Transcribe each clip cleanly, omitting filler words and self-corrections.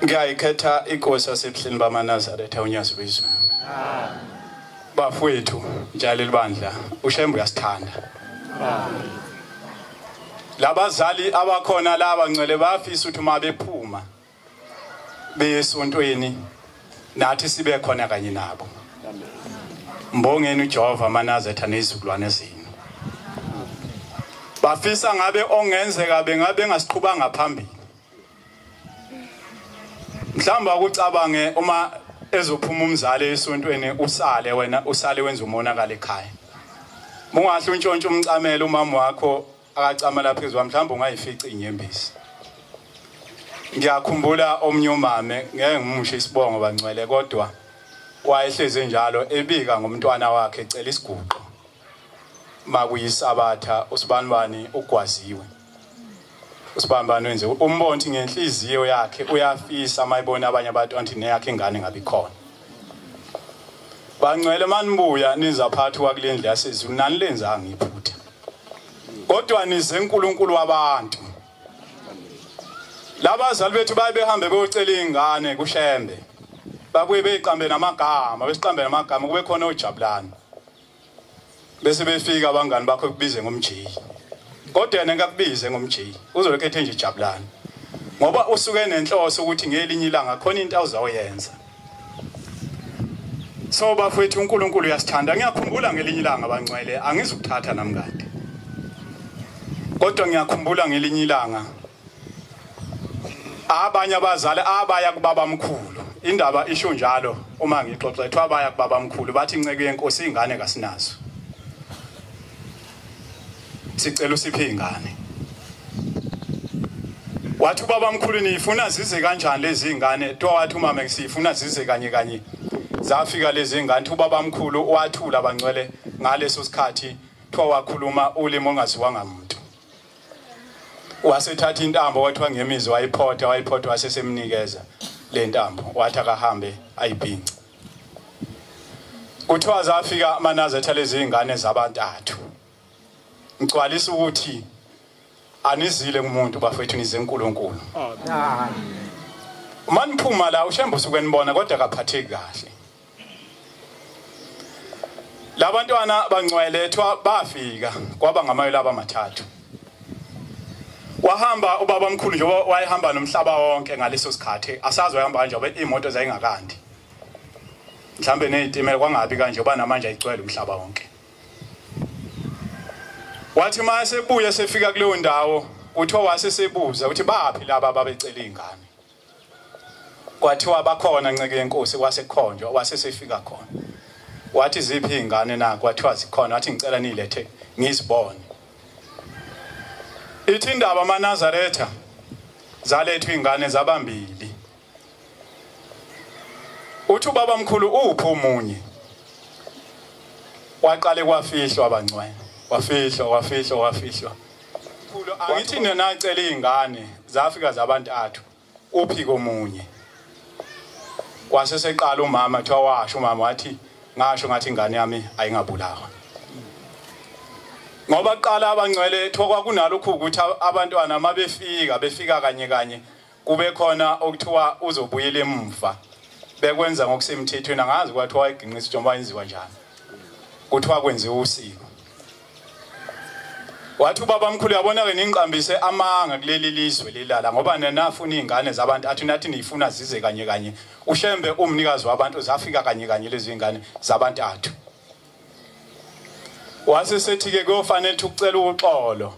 ngiyayikhetha inkosi yasebuhleni bamaNazaretha uNyazibizwe. Bafowethu njalo libandla uShembe uyasithanda. Labazali abakhona laba ngcwele bafisa ukuthi uma bephuma beyesontweni nathi sibe khona kanye nabo. Mbongeni uJehova amaNazaretha nezizukulwane zenu. Bafisa ngabe ongenzeka bengabe ngasiqhubanga phambili. Mhlamba ukucabange uma ezophuma umzali esontweni usale wena usale wenza umonakala ekhaya. Mungahle untshontshe umcamela umama wakho akacama lapha phezulu mhlamba ungayifica inyembezi. Ngiyakhumbula omnye umame ngeke ngimushe isibongo bangcwele kodwa wayehleze njalo ebika ngomntwana wakhe ecela isiguqo. Makuyisabatha usibanibani ugwaziwe. Usibanibani wenze umbonthi ngenhliziyo yakhe uyafisa mayibona abanye abantu anti neyakhe ingane ngabe ikhona. Bangcwele manibuya nizaphatha kwakulendle yaseZulu nani lenzanga iphutha. Kodwa nize uNkulunkulu wabantu. Labazali bethu bayebehambe beyocela ingane kuShembe. Babuye beyiqambe namagama, besiqambe namagama kube khona ojabulani. Bese befika abangani bakho kubize ngomjeyi. Kodwa yena ngakubize ngomjeyi. Uzolokhethe nje ijabulani. Ngoba usuke nenhloso ukuthi ngelinye ilanga khona into awuzayenza. So bafowethu uNkulunkulu uyasithanda. Ngiyakhumbula ngelinye ilanga abangcwele angizukuthatha namngadi. Kodwa ngiyakhumbula ngelinye ilanga abanye abazali abaya kubaba mkhulu. Indaba isho njalo uma ngixoxa ethu abaya kubaba mkhulu bathi inceke yenkosi ingane kasinazo. Sicela usiphe ingane. Wathi ubaba mkhulu nifuna zize kanjani lezi ingane? Twa wathi umama ngisifuna zize kanye kanye. Zafika lezi ingane ubaba mkhulu wathula abangcwele ngaleso sikhathi twa wakhuluma ulimi ongaziwanga umuntu. Wasethatha intambo wathiwa ngemizi wayiphotha wasesemnikeza le ntambo wathi akahambe ayibhinca. Kuthiwa zafika amaNazaretha lezi ingane zabantathu. Ngicwalisa ukuthi anizile kumuntu bafethu nize uNkulunkulu. Uma niphuma la uShembe usukwenibona kodwa akaphatheki kahle. Labantwana bangcwelethwa bafika kwaba ngamayela abamathathu. Wahamba ubaba mkhulu nje wayehamba nomhlaba wonke ngaleso sikhathi asazi wayehamba nje imoto zayingakandi. Mhlambe nezitimela kwangabi kanje oba namanje ayigcwele umhlaba wonke. Wathi mase buya sefika kuleyo ndawo uthiwa wasesebuza ukuthi baphi laba ababecela ingane. Kwathiwa bakhona nceke yenkosi kwasekhonjwa wasesefika khona. Wathi ziphi ingane na kwathiwa zikhona wathi ngicela nilethe ngizibone. Ithi indaba amaNazaretha zalethwa ingane zabambili. Uthi ubaba mkhulu upho umunye. Waqale kwafihlwa abangcwele. Wafihlwa. Mkhulu angithi nina acela ingane zafika zabantathu. Uphi komunye. Waseseqala umama thiwa washo umama wathi ngasho ngathi ingane yami ayingabulawa. Ngoba qala abangcwele thokwa kunalokho ukuthi abantwana befika kanye kube khona okuthiwa uzobuyela emva bekwenza ngokusemthethweni angazi kwathiwa wayiginqisa njengoba yenziwa njani kuthiwa kwenziwa usiko. Wathi ubaba mkhulu yabona ke ningiqambise amanga kuleli lizwe lelala ngoba nenafuna izingane zabantu athi nathi nifuna zize kanye uShembe umnikazi wabantu zafika kanye lezi ingane zabantathu. Wasesethi ke kufanele ukucela uxolo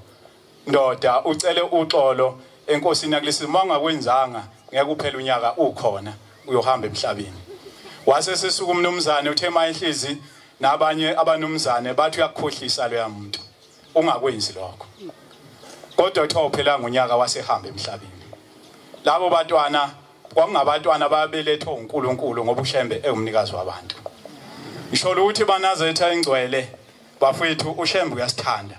ndoda ucele uxolo enkosini yakulesi uma ungakwenzanga ngeke kuphela unyaka ukhona uyohamba emhlabeni. Wasesesuka umnumzane uthe mayihlezi nabanye abanumzane bathi uyakukhohlisa lo yamuntu ungakwenzi lokho. Kodwa uthe uphela ngonyaka wasehamba emhlabeni. Labo bantwana kwakungabantwana babelethwa uNkulunkulu ngoba uShembe engumnikazi wabantu. Ngisho ukuthi baNazaretha ingcwele bafethu uShembe uyasithanda.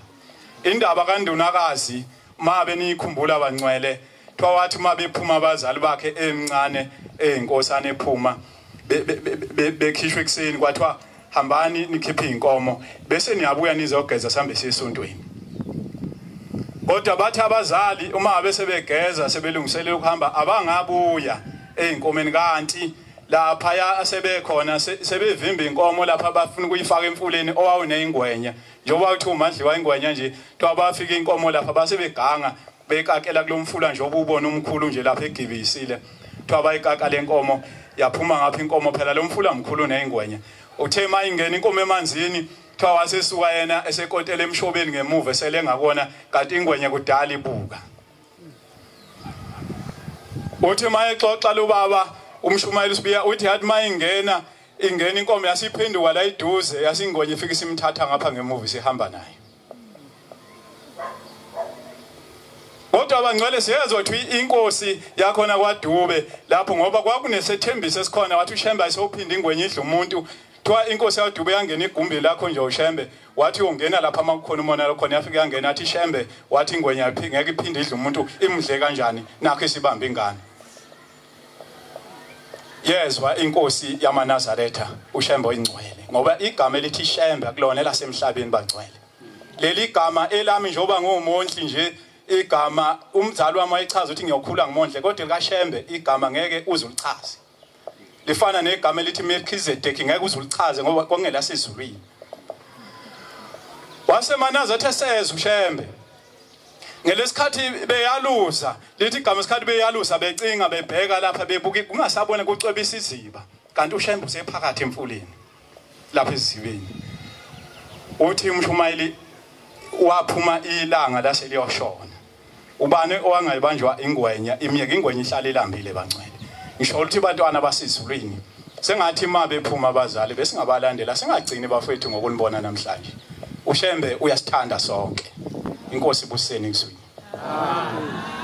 Indaba kaNdunakazi mabe nikhumbula abangcwele thiwa wathi mabe phuma abazali bakhe emncane eyinkosana ephuma bekhishwe ekseni kwathiwa hambani nikhiphe inkomo bese niyabuya nizogeza sambe siyesontweni. Kodwa bathi abazali uma bese begeza sebelungiselele ukuhamba abangabuya einkomeni kanti lapha ya sebekhona sebevimba inkomo lapha bafuna ukuyifaka emfuleni owawune ingwenya njengoba uthi uMandliwa ingwenya nje thiwa bafika inkomo lapha basebeganga bekakela kulomfula nje obubona umkhulu nje lapha egibisile thiwa bayikaka lenkomo yaphuma ngapha inkomo phela lo mfula mkhulu neingwenya uthe mayingena inkomo emanzini thiwa wasesuka yena esekotela emshobeni ngemuva esele ngakona kanti ingwenya kudala ibuka uthi mayexoxa lo baba umshumayeli usibiya uthi yathi mayingena inkomo yasiphenduka la iduze yasingwenya ifika simthatha ngapha ngemuva sihamba naye kodwa abangcwele siyezwa ukuthi inkosi yakhona kwaDube lapho ngoba kwakunesethembiso esikhona wathi uShembe ayisophinda ingwenya idla umuntu thiwa inkosi yaDube yangena igumbi lakho nje uShembe wathi ungena lapha makukhona umona lokhona yafika yangena athi Shembe wathi ingwenya ngeke iphinde idla umuntu imdle kanjani nakho isibamba ingane yezwa inkosi yamaNazaretha uShembe oyingcwele ngoba igama elithi Shembe akulona lasemhlabeni bangcwele leli gama elami njoba ngumondli nje igama umzali wami ayichaza ukuthi ngiyokhula ngimondle kodwa likaShembe igama ngeke uzulichaze lifana negama elithi Melchizedek ngeke uzulichaze ngoba kwangela sezulwini waseManazaretha sezwe uShembe ngelesikhathi beyaluza lithi igama isikhathi beyaluza becinga bebheka lapha bebuka kungasabona kucwebisa iziba kanti uShembe usephakathi emfuleni lapha ezibeni uthi umshumayeli waphuma ilanga lase liyoshona ubani owangayibanjwa ingwenya imiyeke ingwenya ihlala ilambile bangcwele ngisho ukuthi abantwana basizulwini sengathi ima bephuma abazali besingabalandela singagcini bafethu ngokulibona namhlanje uShembe uyasithanda sonke inkosi buseni kuzwini amen